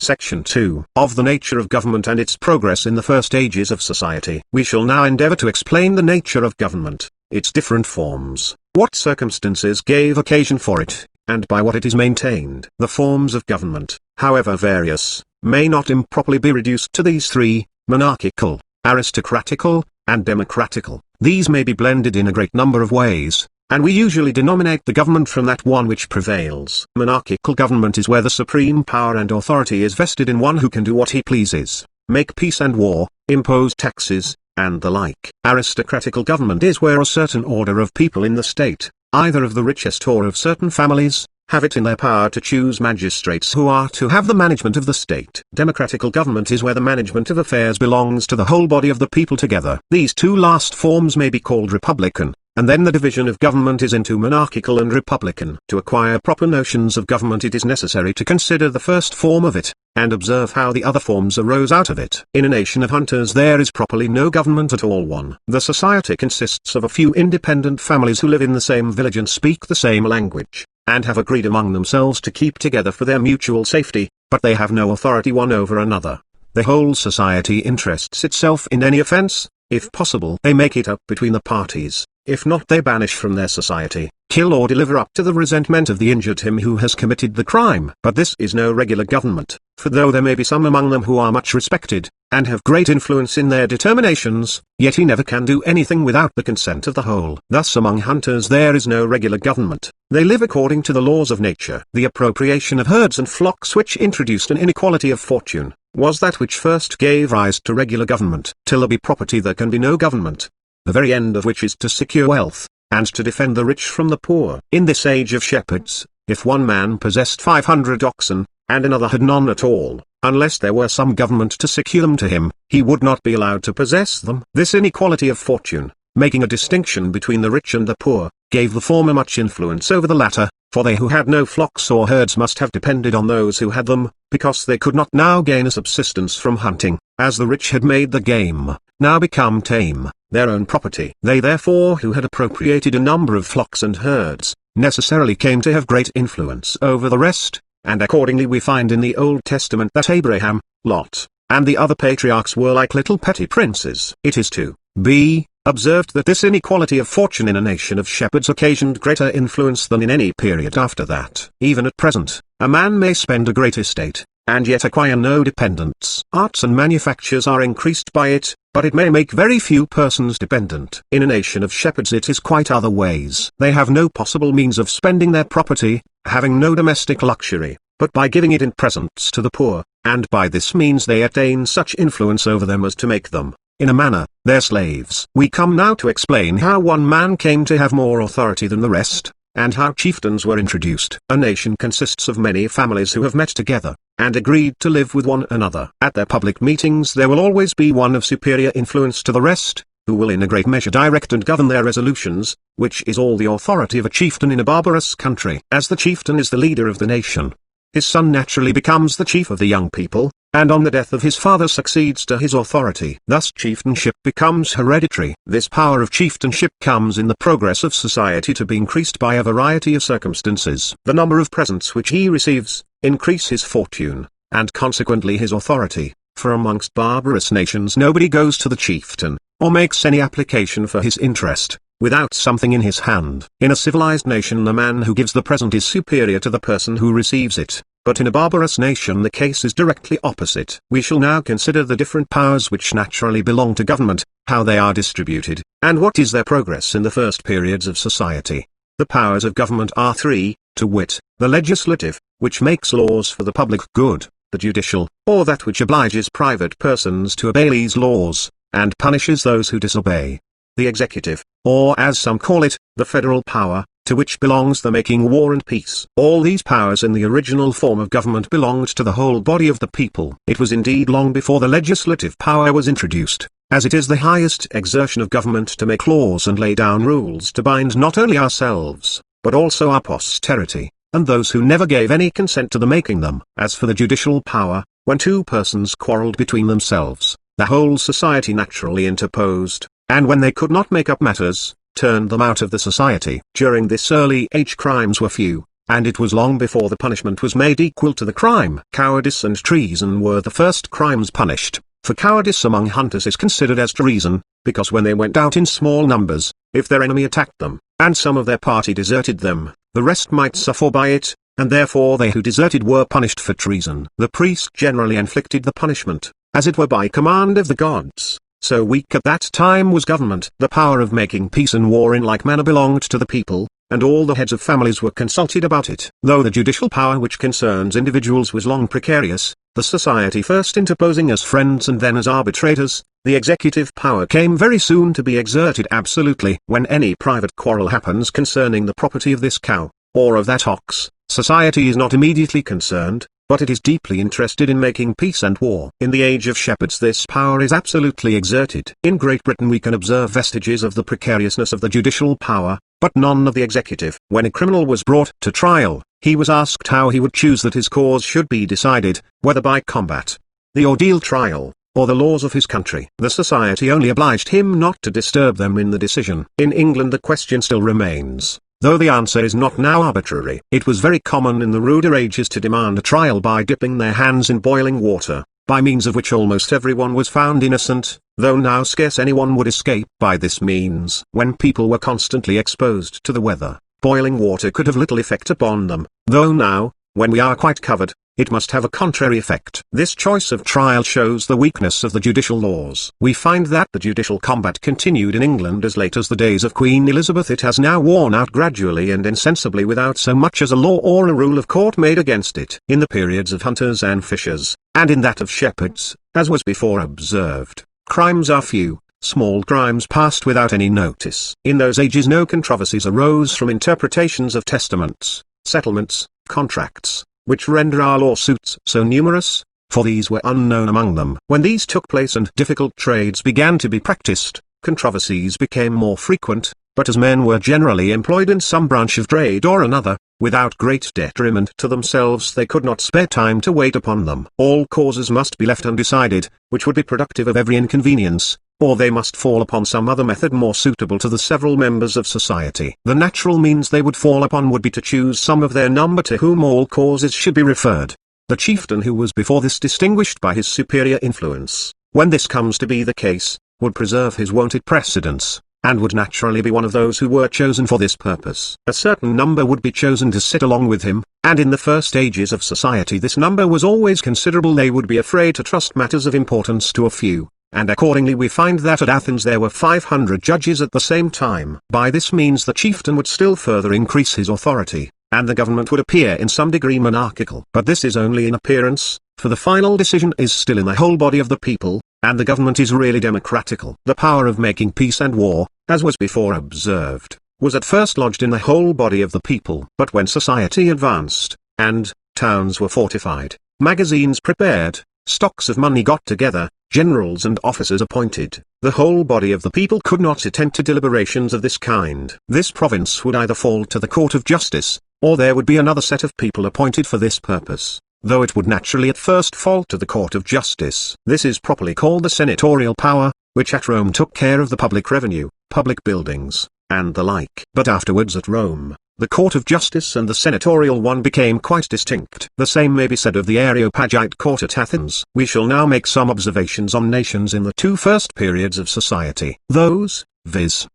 Section 2 of the nature of government and its progress in the first ages of society. We shall now endeavor to explain the nature of government, its different forms, what circumstances gave occasion for it, and by what it is maintained. The forms of government, however various, may not improperly be reduced to these three: monarchical, aristocratical, and democratical. These may be blended in a great number of ways, and we usually denominate the government from that one which prevails. Monarchical government is where the supreme power and authority is vested in one who can do what he pleases, make peace and war, impose taxes, and the like. Aristocratical government is where a certain order of people in the state, either of the richest or of certain families, have it in their power to choose magistrates who are to have the management of the state. Democratical government is where the management of affairs belongs to the whole body of the people together. These two last forms may be called republican, and then the division of government is into monarchical and republican. To acquire proper notions of government it is necessary to consider the first form of it, and observe how the other forms arose out of it. In a nation of hunters there is properly no government at all. The society consists of a few independent families who live in the same village and speak the same language, and have agreed among themselves to keep together for their mutual safety, but they have no authority one over another. The whole society interests itself in any offense. If possible they make it up between the parties. If not they banish from their society, kill or deliver up to the resentment of the injured him who has committed the crime. But this is no regular government, for though there may be some among them who are much respected, and have great influence in their determinations, yet he never can do anything without the consent of the whole. Thus among hunters there is no regular government, they live according to the laws of nature. The appropriation of herds and flocks which introduced an inequality of fortune, was that which first gave rise to regular government. Till there be property there can be no government, the very end of which is to secure wealth, and to defend the rich from the poor. In this age of shepherds, if one man possessed 500 oxen, and another had none at all, unless there were some government to secure them to him, he would not be allowed to possess them. This inequality of fortune, making a distinction between the rich and the poor, gave the former much influence over the latter, for they who had no flocks or herds must have depended on those who had them, because they could not now gain a subsistence from hunting, as the rich had made the game, now become tame, their own property. They therefore who had appropriated a number of flocks and herds, necessarily came to have great influence over the rest, and accordingly we find in the Old Testament that Abraham, Lot, and the other patriarchs were like little petty princes. It is to be observed that this inequality of fortune in a nation of shepherds occasioned greater influence than in any period after that. Even at present, a man may spend a great estate, and yet acquire no dependents. Arts and manufactures are increased by it, but it may make very few persons dependent. In a nation of shepherds it is quite other ways. They have no possible means of spending their property, having no domestic luxury, but by giving it in presents to the poor, and by this means they attain such influence over them as to make them, in a manner, their slaves. We come now to explain how one man came to have more authority than the rest, and how chieftains were introduced. A nation consists of many families who have met together, and agreed to live with one another. At their public meetings there will always be one of superior influence to the rest, who will in a great measure direct and govern their resolutions, which is all the authority of a chieftain in a barbarous country. As the chieftain is the leader of the nation, his son naturally becomes the chief of the young people, and on the death of his father succeeds to his authority. Thus chieftainship becomes hereditary. This power of chieftainship comes in the progress of society to be increased by a variety of circumstances. The number of presents which he receives, increase his fortune, and consequently his authority, for amongst barbarous nations nobody goes to the chieftain, or makes any application for his interest, without something in his hand. In a civilized nation the man who gives the present is superior to the person who receives it, but in a barbarous nation the case is directly opposite. We shall now consider the different powers which naturally belong to government, how they are distributed, and what is their progress in the first periods of society. The powers of government are three, to wit, the legislative, which makes laws for the public good, the judicial, or that which obliges private persons to obey these laws, and punishes those who disobey, the executive, or as some call it, the federal power, to which belongs the making war and peace. All these powers in the original form of government belonged to the whole body of the people. It was indeed long before the legislative power was introduced, as it is the highest exertion of government to make laws and lay down rules to bind not only ourselves, but also our posterity, and those who never gave any consent to the making them. As for the judicial power, when two persons quarrelled between themselves, the whole society naturally interposed, and when they could not make up matters, turned them out of the society. During this early age crimes were few, and it was long before the punishment was made equal to the crime. Cowardice and treason were the first crimes punished, for cowardice among hunters is considered as treason, because when they went out in small numbers, if their enemy attacked them, and some of their party deserted them, the rest might suffer by it, and therefore they who deserted were punished for treason. The priest generally inflicted the punishment, as it were by command of the gods. So weak at that time was government. The power of making peace and war in like manner belonged to the people, and all the heads of families were consulted about it. Though the judicial power which concerns individuals was long precarious, the society first interposing as friends and then as arbitrators, the executive power came very soon to be exerted absolutely. When any private quarrel happens concerning the property of this cow, or of that ox, society is not immediately concerned, but it is deeply interested in making peace and war. In the age of shepherds this power is absolutely exerted. In Great Britain we can observe vestiges of the precariousness of the judicial power, but none of the executive. When a criminal was brought to trial, he was asked how he would choose that his cause should be decided, whether by combat, the ordeal trial, or the laws of his country. The society only obliged him not to disturb them in the decision. In England the question still remains, though the answer is not now arbitrary. It was very common in the ruder ages to demand a trial by dipping their hands in boiling water, by means of which almost everyone was found innocent, though now scarce anyone would escape by this means. When people were constantly exposed to the weather, boiling water could have little effect upon them, though now, when we are quite covered, it must have a contrary effect. This choice of trial shows the weakness of the judicial laws. We find that the judicial combat continued in England as late as the days of Queen Elizabeth. It has now worn out gradually and insensibly without so much as a law or a rule of court made against it. In the periods of hunters and fishers, and in that of shepherds, as was before observed, crimes are few. Small crimes passed without any notice. In those ages no controversies arose from interpretations of testaments, settlements, contracts, which render our lawsuits so numerous, for these were unknown among them. When these took place and difficult trades began to be practiced, controversies became more frequent, but as men were generally employed in some branch of trade or another, without great detriment to themselves they could not spare time to wait upon them. All causes must be left undecided, which would be productive of every inconvenience, or they must fall upon some other method more suitable to the several members of society. The natural means they would fall upon would be to choose some of their number to whom all causes should be referred. The chieftain who was before this distinguished by his superior influence, when this comes to be the case, would preserve his wonted precedence, and would naturally be one of those who were chosen for this purpose. A certain number would be chosen to sit along with him, and in the first ages of society this number was always considerable. They would be afraid to trust matters of importance to a few, and accordingly we find that at Athens there were 500 judges at the same time. By this means the chieftain would still further increase his authority, and the government would appear in some degree monarchical. But this is only in appearance, for the final decision is still in the whole body of the people, and the government is really democratical. The power of making peace and war, as was before observed, was at first lodged in the whole body of the people. But when society advanced, and towns were fortified, magazines prepared, stocks of money got together, generals and officers appointed, the whole body of the people could not attend to deliberations of this kind. This province would either fall to the court of justice, or there would be another set of people appointed for this purpose, though it would naturally at first fall to the court of justice. This is properly called the senatorial power, which at Rome took care of the public revenue, public buildings, and the like. But afterwards at Rome, the court of justice and the senatorial one became quite distinct. The same may be said of the Areopagite court at Athens. We shall now make some observations on nations in the two first periods of society. Those, viz.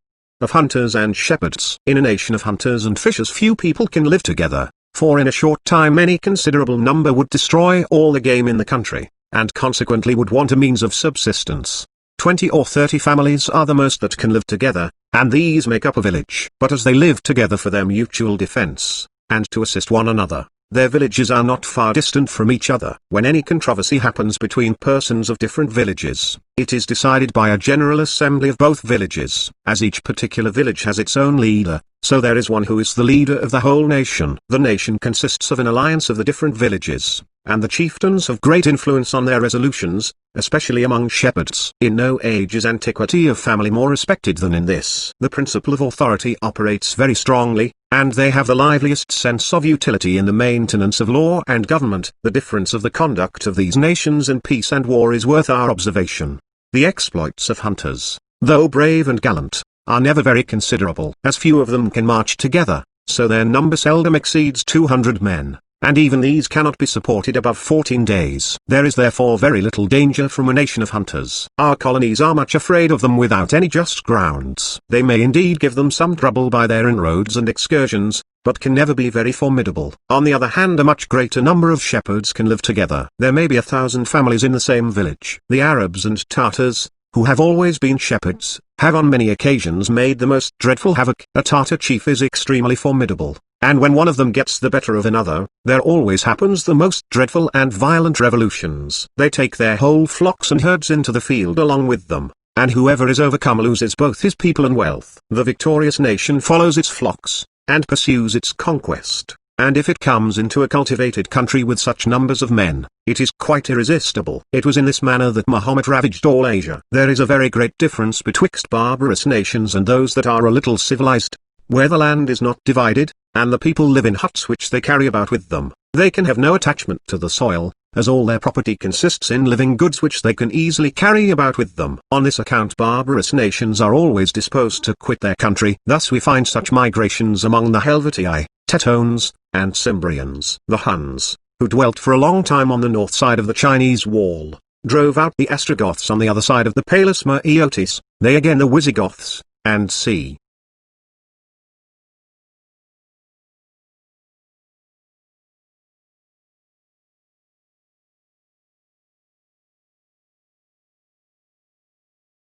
of hunters and shepherds. In a nation of hunters and fishers few people can live together, for in a short time any considerable number would destroy all the game in the country, and consequently would want a means of subsistence. 20 or 30 families are the most that can live together, and these make up a village. But as they live together for their mutual defense, and to assist one another, their villages are not far distant from each other. When any controversy happens between persons of different villages, it is decided by a general assembly of both villages. As each particular village has its own leader, so there is one who is the leader of the whole nation. The nation consists of an alliance of the different villages, and the chieftains have great influence on their resolutions, especially among shepherds. In no age is antiquity of family more respected than in this. The principle of authority operates very strongly, and they have the liveliest sense of utility in the maintenance of law and government. The difference of the conduct of these nations in peace and war is worth our observation. The exploits of hunters, though brave and gallant, are never very considerable, as few of them can march together, so their number seldom exceeds 200 men, and even these cannot be supported above 14 days. There is therefore very little danger from a nation of hunters. Our colonies are much afraid of them without any just grounds. They may indeed give them some trouble by their inroads and excursions, but can never be very formidable. On the other hand, a much greater number of shepherds can live together. There may be 1,000 families in the same village. The Arabs and Tartars, who have always been shepherds, have on many occasions made the most dreadful havoc. A Tartar chief is extremely formidable, and when one of them gets the better of another, there always happens the most dreadful and violent revolutions. They take their whole flocks and herds into the field along with them, and whoever is overcome loses both his people and wealth. The victorious nation follows its flocks, and pursues its conquest, and if it comes into a cultivated country with such numbers of men, it is quite irresistible. It was in this manner that Mahomet ravaged all Asia. There is a very great difference betwixt barbarous nations and those that are a little civilized, where the land is not divided, and the people live in huts which they carry about with them. They can have no attachment to the soil, as all their property consists in living goods which they can easily carry about with them. On this account barbarous nations are always disposed to quit their country. Thus we find such migrations among the Helvetii, Teutones, and Cimbrians. The Huns, who dwelt for a long time on the north side of the Chinese wall, drove out the Ostrogoths on the other side of the Palus Meiotis, they again the Visigoths, and c.